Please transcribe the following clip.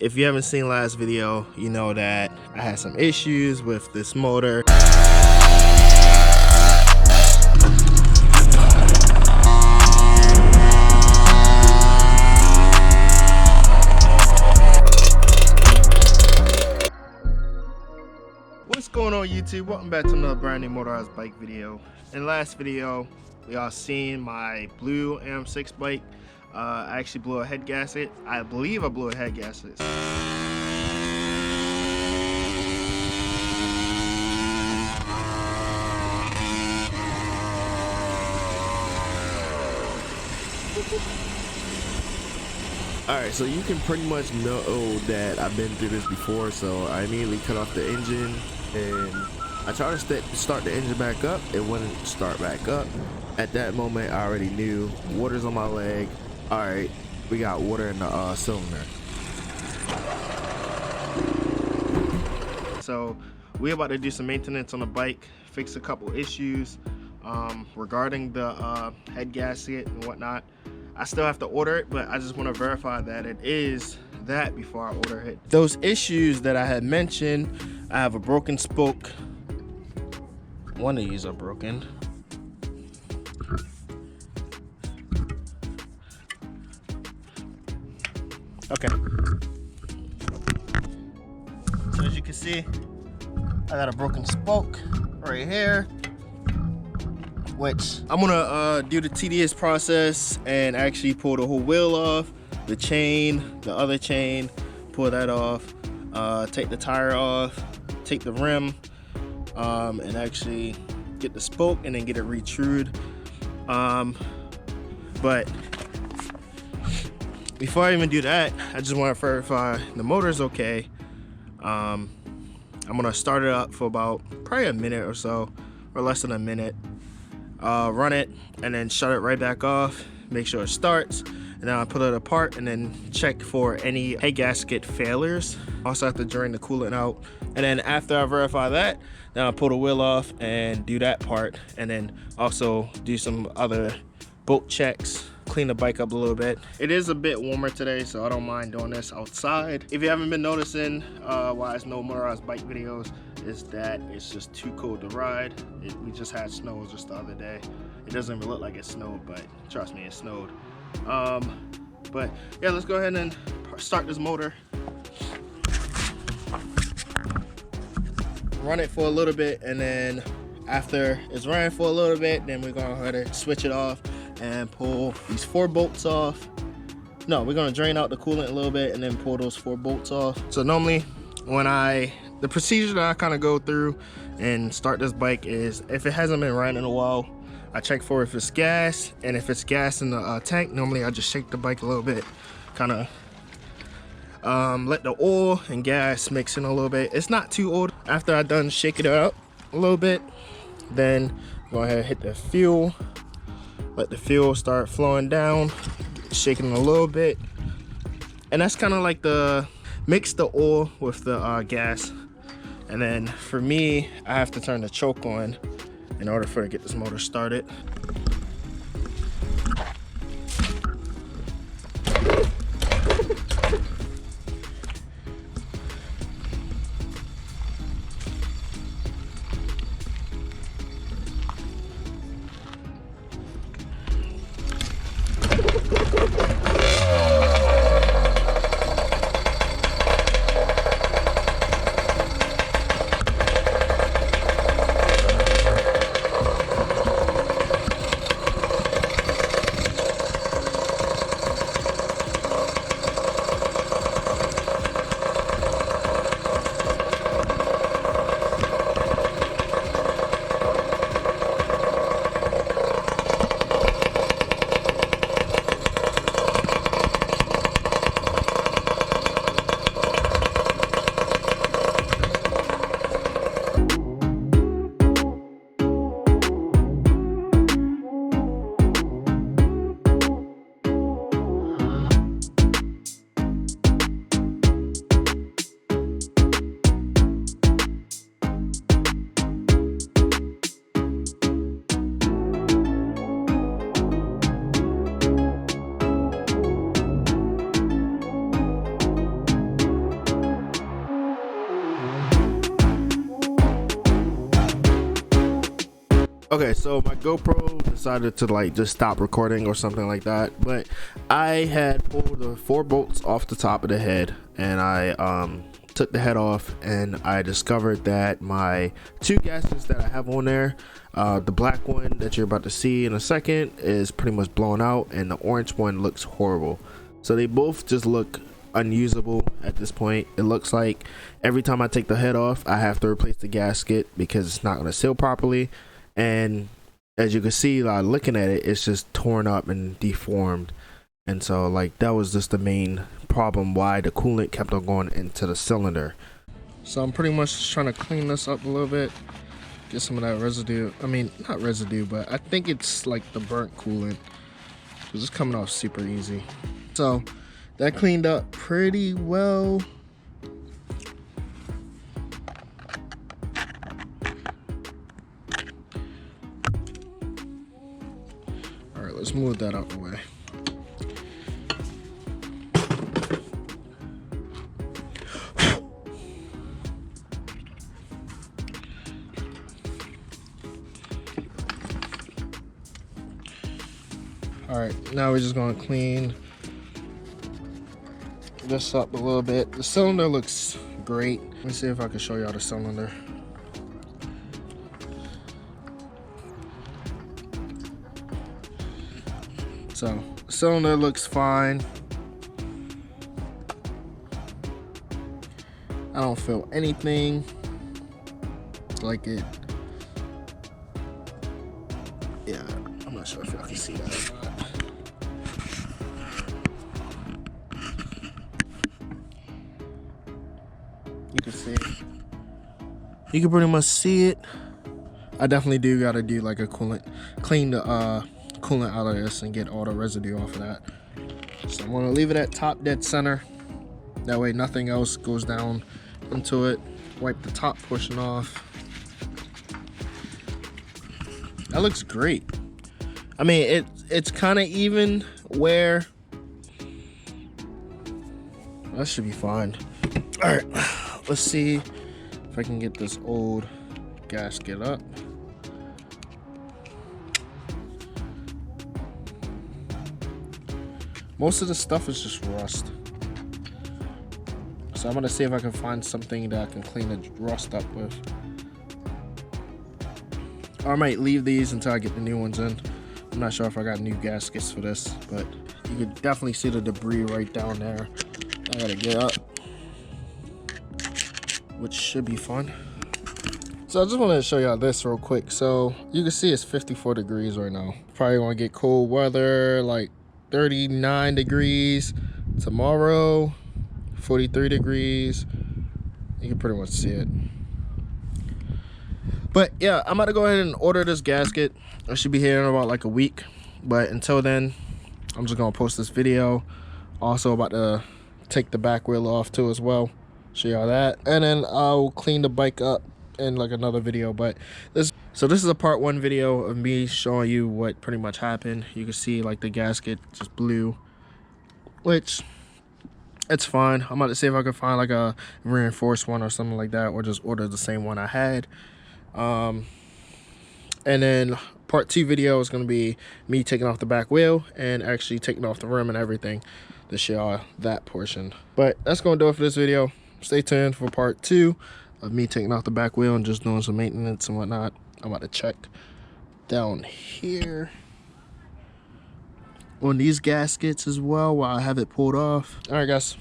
If you haven't seen last video, you know that I had some issues with this motor. What's going on YouTube? Welcome back to another brand new motorized bike video. In the last video, we all seen my blue AM6 bike. I actually blew a head gasket. I believe I blew a head gasket. Alright, so you can pretty much know that I've been through this before, so I immediately cut off the engine and I tried to start the engine back up. It wouldn't start back up. At that moment, I already knew water's on my leg. Alright, we got water in the cylinder. So we're about to do some maintenance on the bike, fix a couple issues regarding the head gasket and whatnot. I still have to order it, but I just want to verify that it is that before I order it. Those issues that I had mentioned, I have a broken spoke. One of these are broken. Okay. So as you can see, I got a broken spoke right here, which I'm gonna do the tedious process and actually pull the whole wheel off, the chain, the other chain, pull that off, take the tire off, take the rim, and actually get the spoke and then get it retrued. But before I even do that, I just want to verify the motor's okay. I'm gonna start it up for about probably a minute or so, or less than a minute. Run it and then shut it right back off, make sure it starts, and then I'll pull it apart and then check for any head gasket failures. Also have to drain the coolant out, and then after I verify that, then I'll pull the wheel off and do that part, and then also do some other bolt checks, clean the bike up a little bit. It is a bit warmer today, so I don't mind doing this outside. If you haven't been noticing why there's no motorized bike videos, is that it's just too cold to ride. We just had snow just the other day. It doesn't even look like it snowed, but trust me, it snowed. But yeah, let's go ahead and start this motor. Run it for a little bit, and then after it's running for a little bit, then we're gonna go ahead and switch it off and pull these 4 bolts off. No, we're gonna drain out the coolant a little bit and then pull those 4 bolts off. So normally when the procedure that I kind of go through and start this bike is, if it hasn't been riding in a while, I check for if it's gas, and if it's gas in the tank, normally I just shake the bike a little bit, kind of let the oil and gas mix in a little bit. It's not too old. After I done shaking it up a little bit, then go ahead and hit the fuel. Let the fuel start flowing down, shaking a little bit, and that's kind of like mix the oil with the gas. And then for me, I have to turn the choke on in order for it to get this motor started. Okay, so my GoPro decided to like just stop recording or something like that, but I had pulled the 4 bolts off the top of the head, and I took the head off, and I discovered that my 2 gaskets that I have on there, the black one that you're about to see in a second is pretty much blown out, and the orange one looks horrible. So they both just look unusable at this point. It looks like every time I take the head off, I have to replace the gasket because it's not going to seal properly. And as you can see, like looking at it, it's just torn up and deformed. And so like that was just the main problem why the coolant kept on going into the cylinder. So I'm pretty much just trying to clean this up a little bit, get some of that residue. I mean, not residue, but I think it's like the burnt coolant, because it's coming off super easy. So that cleaned up pretty well. Alright, let's move that out the way. Alright, now we're just going to clean this up a little bit. The cylinder looks great. Let me see if I can show y'all the cylinder. So, the cylinder looks fine. I don't feel anything like it. Yeah, I'm not sure if y'all can see that or not. You can see it. You can pretty much see it. I definitely do gotta do like a coolant, clean the coolant out of this and get all the residue off of that. So I'm gonna leave it at top dead center. That way nothing else goes down into it. Wipe the top portion off. That looks great. I mean, it's kind of even where that should be fine. All right, let's see if I can get this old gasket up. Most of the stuff is just rust. So I'm gonna see if I can find something that I can clean the rust up with. Or I might leave these until I get the new ones in. I'm not sure if I got new gaskets for this, but you can definitely see the debris right down there. I gotta get up, which should be fun. So I just wanted to show y'all this real quick. So you can see it's 54 degrees right now. Probably gonna get cold weather, like 39 degrees tomorrow, 43 degrees. You can pretty much see it. But yeah, I'm about to go ahead and order this gasket. I should be here in about like a week. But until then, I'm just gonna post this video. Also about to take the back wheel off too as well. Show y'all that. And then I'll clean the bike up in like another video. But this is a part 1 video of me showing you what pretty much happened. You can see like the gasket just blew, which it's fine. I'm about to see if I can find like a reinforced one or something like that, or just order the same one I had. And then part 2 video is going to be me taking off the back wheel and actually taking off the rim and everything to show that portion. But that's going to do it for this video. Stay tuned for part 2 of me taking off the back wheel and just doing some maintenance and whatnot. I'm about to check down here on these gaskets as well while I have it pulled off. All right, guys.